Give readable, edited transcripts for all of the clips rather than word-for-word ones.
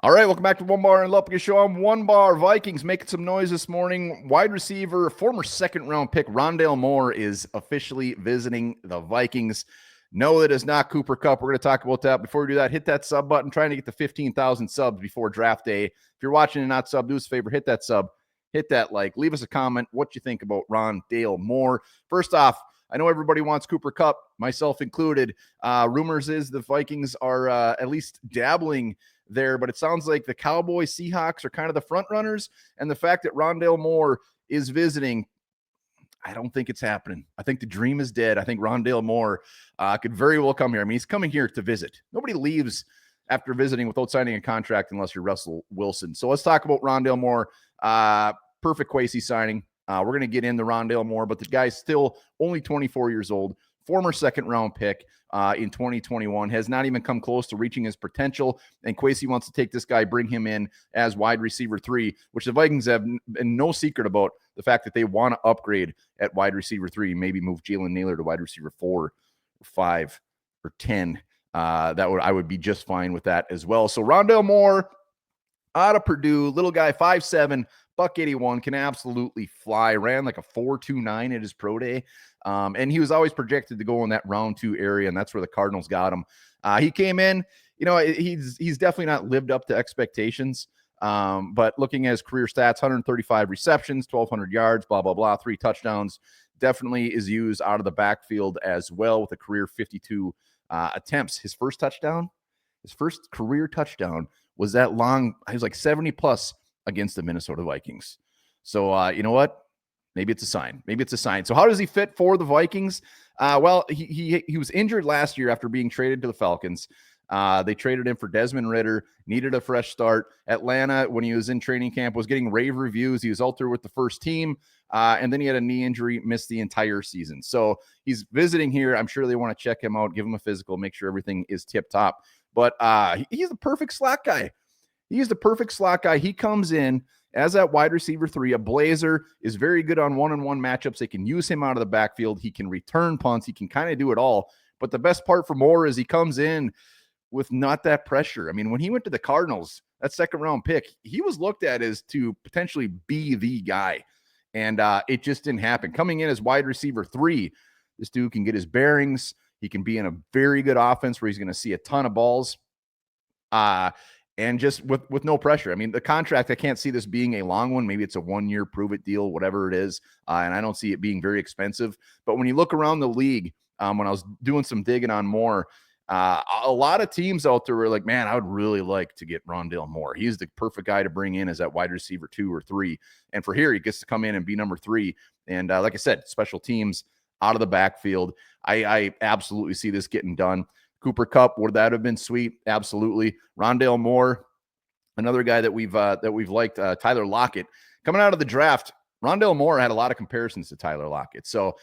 All right, welcome back to Onebar and Lupagus Show. I'm Onebar. Vikings making some noise this morning. Wide receiver, former second-round pick Rondale Moore is officially visiting the Vikings. No, it is not Cooper Kupp. We're going to talk about that. Before we do that, hit that sub button. Trying to get to 15,000 subs before draft day. If you're watching and not sub, do us a favor, hit that sub, hit that like, leave us a comment what you think about Rondale Moore. First off, I know everybody wants Cooper Kupp, myself included. Rumors is the Vikings are at least dabbling there, but it sounds like the Cowboys, Seahawks are kind of the front runners, and the fact that Rondale Moore is visiting, I don't think it's happening. I think the dream is dead. I think Rondale Moore could very well come here. I mean, he's coming here to visit. Nobody leaves after visiting without signing a contract unless you're Russell Wilson. So let's talk about Rondale Moore. Perfect Kwesi signing. We're going to get into Rondale Moore, but the guy's still only 24 years old, former second-round pick in 2021, has not even come close to reaching his potential, and Kwesi wants to take this guy, bring him in as wide receiver 3, which the Vikings have been no secret about the fact that they want to upgrade at wide receiver 3, maybe move Jalen Nailor to wide receiver 4 or 5 or 10. I would be just fine with that as well. So Rondale Moore out of Purdue, little guy, 5'7", $181, can absolutely fly. Ran like a 4.29 at his pro day. And he was always projected to go in that round 2 area, and that's where the Cardinals got him. He came in, he's definitely not lived up to expectations. But looking at his career stats, 135 receptions, 1,200 yards, blah, blah, blah, 3 touchdowns. Definitely is used out of the backfield as well with a career 52 attempts. His first career touchdown was that long. He was like 70 plus against the Minnesota Vikings. So, you know what? Maybe it's a sign. So how does he fit for the Vikings? Well, he was injured last year after being traded to the Falcons. They traded him for Desmond Ridder, needed a fresh start. Atlanta, when he was in training camp, was getting rave reviews. He was out there with the first team, and then he had a knee injury, missed the entire season. So he's visiting here. I'm sure they want to check him out, give him a physical, make sure everything is tip-top. But he's the perfect slot guy. He comes in as that wide receiver 3, a blazer, is very good on one-on-one matchups. They can use him out of the backfield. He can return punts. He can kind of do it all. But the best part for Moore is he comes in with not that pressure. I mean, when he went to the Cardinals, that second-round pick, he was looked at as to potentially be the guy. And it just didn't happen. Coming in as wide receiver 3, this dude can get his bearings. He can be in a very good offense where he's going to see a ton of balls. And just with no pressure. I mean, the contract, I can't see this being a long one. Maybe it's a 1-year prove-it deal, whatever it is. And I don't see it being very expensive. But when you look around the league, when I was doing some digging on Moore, a lot of teams out there were like, man, I would really like to get Rondale Moore. He's the perfect guy to bring in as that wide receiver 2 or 3. And for here, he gets to come in and be number 3. And like I said, special teams out of the backfield. I absolutely see this getting done. Cooper Kupp, would that have been sweet? Absolutely. Rondale Moore, another guy that we've liked, Tyler Lockett. Coming out of the draft, Rondale Moore had a lot of comparisons to Tyler Lockett. So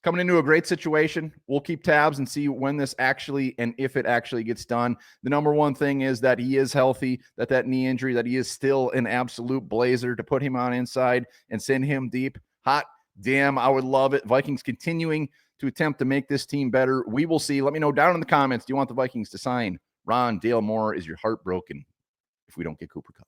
coming into a great situation. We'll keep tabs and see when this actually and if it actually gets done. The number one thing is that he is healthy, that knee injury, that he is still an absolute blazer. To put him on inside and send him deep, hot damn, I would love it. Vikings continuing to attempt to make this team better. We will see. Let me know down in the comments. Do you want the Vikings to sign Rondale Moore? Is your heart broken if we don't get Cooper Kupp?